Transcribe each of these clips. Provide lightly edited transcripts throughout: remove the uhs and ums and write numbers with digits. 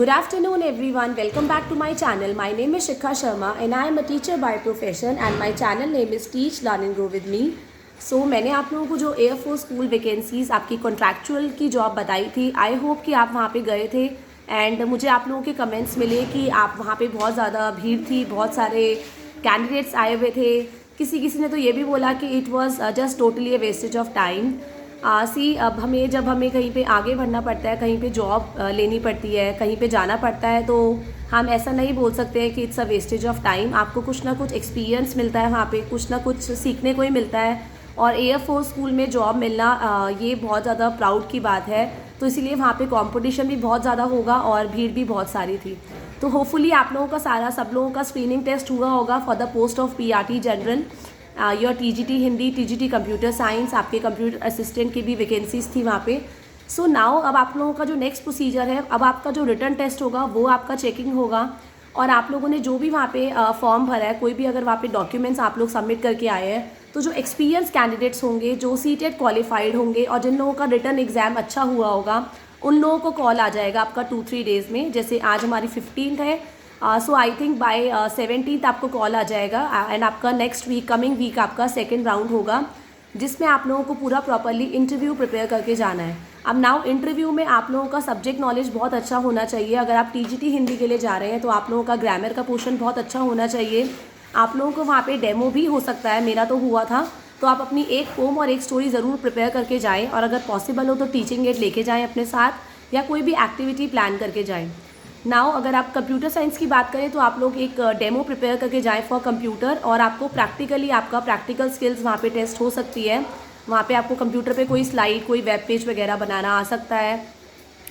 Good afternoon everyone, welcome back to my channel. My name is Shikha Sharma and I am a teacher by profession and my channel name is Teach Learn and Grow with me. So मैंने आप लोगों को जो air force school vacancies आपकी contractual की job बताई थी, I hope कि आप वहाँ पे गए थे एंड मुझे आप लोगों के कमेंट्स मिले कि आप वहाँ पे बहुत ज़्यादा भीड़ थी, बहुत सारे कैंडिडेट्स आए हुए थे. किसी ने तो ये भी बोला कि it was just totally a wastage of time. अब जब हमें कहीं पे आगे बढ़ना पड़ता है, कहीं पे जॉब लेनी पड़ती है, कहीं पे जाना पड़ता है, तो हम ऐसा नहीं बोल सकते हैं कि it's a wastage of time. आपको कुछ ना कुछ एक्सपीरियंस मिलता है, वहाँ पे कुछ ना कुछ सीखने को ही मिलता है. और एयरफोर्स स्कूल में जॉब मिलना ये बहुत ज़्यादा प्राउड की बात है. तो इसीलिए वहाँ पे कंपटीशन भी बहुत ज़्यादा होगा और भीड़ भी बहुत सारी थी. तो होपफुली आप लोगों का सब लोगों का स्क्रीनिंग टेस्ट हुआ होगा for the post of PRT general, your TGT Hindi, TGT computer science, आपके कंप्यूटर असिस्टेंट की भी वैकेंसीज थी वहाँ पे. सो नाउ अब आप लोगों का जो नेक्स्ट प्रोसीजर है, अब आपका जो रिटर्न टेस्ट होगा वो आपका चेकिंग होगा. और आप लोगों ने जो भी वहाँ पे फॉर्म भरा है, कोई भी अगर वहाँ पे डॉक्यूमेंट्स आप लोग सबमिट करके आए हैं, तो जो एक्सपीरियंस कैंडिडेट्स होंगे, जो सीटेट क्वालिफाइड होंगे और जिन लोगों का रिटर्न एग्ज़ाम अच्छा हुआ होगा, उन लोगों को कॉल आ जाएगा आपका 2-3 डेज़ में. जैसे आज हमारी 15th है, सो आई थिंक बाय 17th आपको कॉल आ जाएगा एंड आपका नेक्स्ट वीक, कमिंग वीक आपका सेकेंड राउंड होगा, जिसमें आप लोगों को पूरा प्रॉपरली इंटरव्यू प्रिपेयर करके जाना है. अब नाउ इंटरव्यू में आप लोगों का सब्जेक्ट नॉलेज बहुत अच्छा होना चाहिए. अगर आप टीजीटी हिंदी के लिए जा रहे हैं तो आप लोगों का ग्रामर का पोर्शन बहुत अच्छा होना चाहिए. आप लोगों को वहाँ पे डेमो भी हो सकता है, मेरा तो हुआ था. तो आप अपनी एक पोम और एक स्टोरी ज़रूर प्रिपेयर करके जाएँ और अगर पॉसिबल हो तो टीचिंग एड लेके जाएँ अपने साथ या कोई भी एक्टिविटी प्लान करके जाएँ. नाउ अगर आप कंप्यूटर साइंस की बात करें तो आप लोग एक डेमो प्रिपेयर करके जाएँ फॉर कंप्यूटर, और आपको प्रैक्टिकली आपका प्रैक्टिकल स्किल्स वहाँ पे टेस्ट हो सकती है. वहाँ पे आपको कंप्यूटर पे कोई स्लाइड, कोई वेब पेज वगैरह बनाना आ सकता है,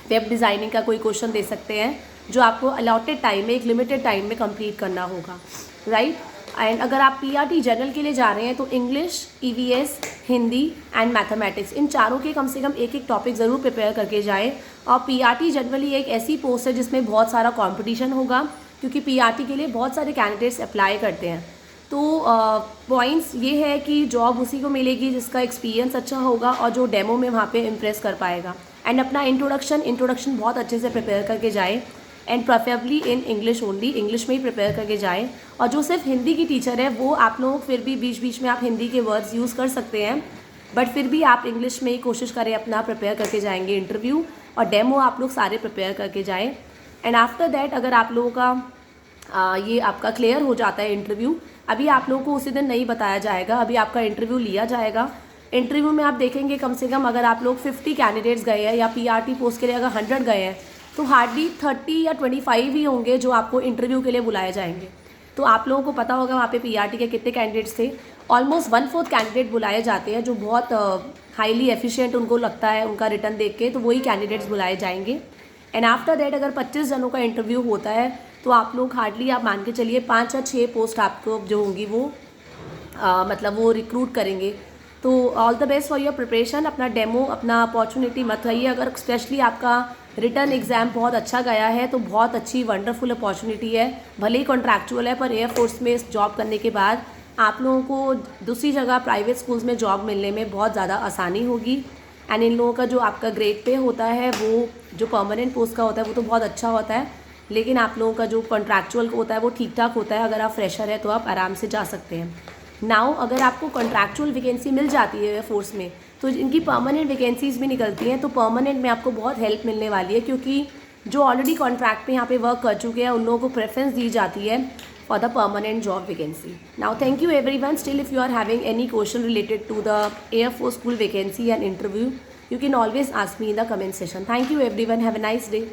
वेब डिज़ाइनिंग का कोई क्वेश्चन दे सकते हैं जो आपको अलॉटेड टाइम में, एक लिमिटेड टाइम में कंप्लीट करना होगा, राइट. एंड अगर आप पीआरटी जनरल के लिए जा रहे हैं तो English, EVS, Hindi and mathematics, इन चारों के कम से कम एक टॉपिक ज़रूर प्रिपेयर करके जाएँ. और पीआरटी जनरली एक ऐसी पोस्ट है जिसमें बहुत सारा कंपटीशन होगा, क्योंकि पीआरटी के लिए बहुत सारे कैंडिडेट्स अप्लाई करते हैं. तो पॉइंट्स ये है कि जॉब उसी को मिलेगी जिसका एक्सपीरियंस अच्छा होगा और जो डेमो में वहाँ पे इम्प्रेस कर पाएगा. एंड अपना इंट्रोडक्शन बहुत अच्छे से प्रिपेयर करके जाए and preferably in English only, English में ही प्रिपेयर करके जाएँ. और जो सिर्फ हिंदी की टीचर है वो आप लोग फिर भी बीच बीच में आप हिंदी के वर्ड्स यूज़ कर सकते हैं, बट फिर भी आप इंग्लिश में ही कोशिश करें अपना प्रिपेयर करके जाएंगे इंटरव्यू, और डेमो आप लोग सारे प्रिपेयर करके जाएँ. एंड आफ्टर दैट अगर आप लोगों का ये आपका क्लियर हो जाता है इंटरव्यू, अभी आप लोगों को उसी दिन नहीं बताया जाएगा, अभी आपका इंटरव्यू लिया जाएगा. इंटरव्यू में आप देखेंगे कम से कम अगर आप लोग 50 कैंडिडेट्स गए हैं या पीआरटी पोस्ट के लिए अगर 100 गए हैं तो हार्डली 30 या 25 ही होंगे जो आपको इंटरव्यू के लिए बुलाए जाएंगे. तो आप लोगों को पता होगा वहाँ पे पीआरटी के कितने कैंडिडेट्स थे. ऑलमोस्ट 1/4 कैंडिडेट बुलाए जाते हैं जो बहुत हाईली एफिशिएंट उनको लगता है उनका रिटर्न देख के, तो वही कैंडिडेट्स बुलाए जाएंगे. एंड आफ्टर दैट अगर 25 जनों का इंटरव्यू होता है तो आप लोग हार्डली आप मान के चलिए 5 या 6 पोस्ट आपको जो होंगी वो मतलब वो रिक्रूट करेंगे. तो all the best for your preparation. अपना डेमो, अपना अपॉर्चुनिटी मत रहिए. अगर स्पेशली आपका रिटर्न एग्ज़ाम बहुत अच्छा गया है तो बहुत अच्छी वंडरफुल अपॉर्चुनिटी है. भले ही कॉन्ट्रैक्चुअल है पर एयरफोर्स में जॉब करने के बाद आप लोगों को दूसरी जगह प्राइवेट स्कूल्स में जॉब मिलने में बहुत ज़्यादा आसानी होगी. एंड इन लोगों का जो आपका ग्रेड पे होता है वो जो परमानेंट पोस्ट का होता है वो तो बहुत अच्छा होता है, लेकिन आप लोगों का जो कॉन्ट्रैक्चुअल होता है वो ठीक ठाक होता है. अगर आप फ्रेशर है तो आप आराम से जा सकते हैं. नाउ अगर आपको कॉन्ट्रैक्चुअल वैकेंसी मिल जाती है एयरफोर्स में तो इनकी परमानेंट वैकेंसीज़ भी निकलती हैं. तो परमानेंट में आपको बहुत हेल्प मिलने वाली है, क्योंकि जो ऑलरेडी कॉन्ट्रैक्ट पे यहाँ पे वर्क कर चुके हैं उन लोगों को प्रेफरेंस दी जाती है for the permanent job vacancy. Now thank you everyone. Still if you are having any question related to the air force school vacancy and interview, you can always ask me in the comment section. Thank you everyone. Have a nice day.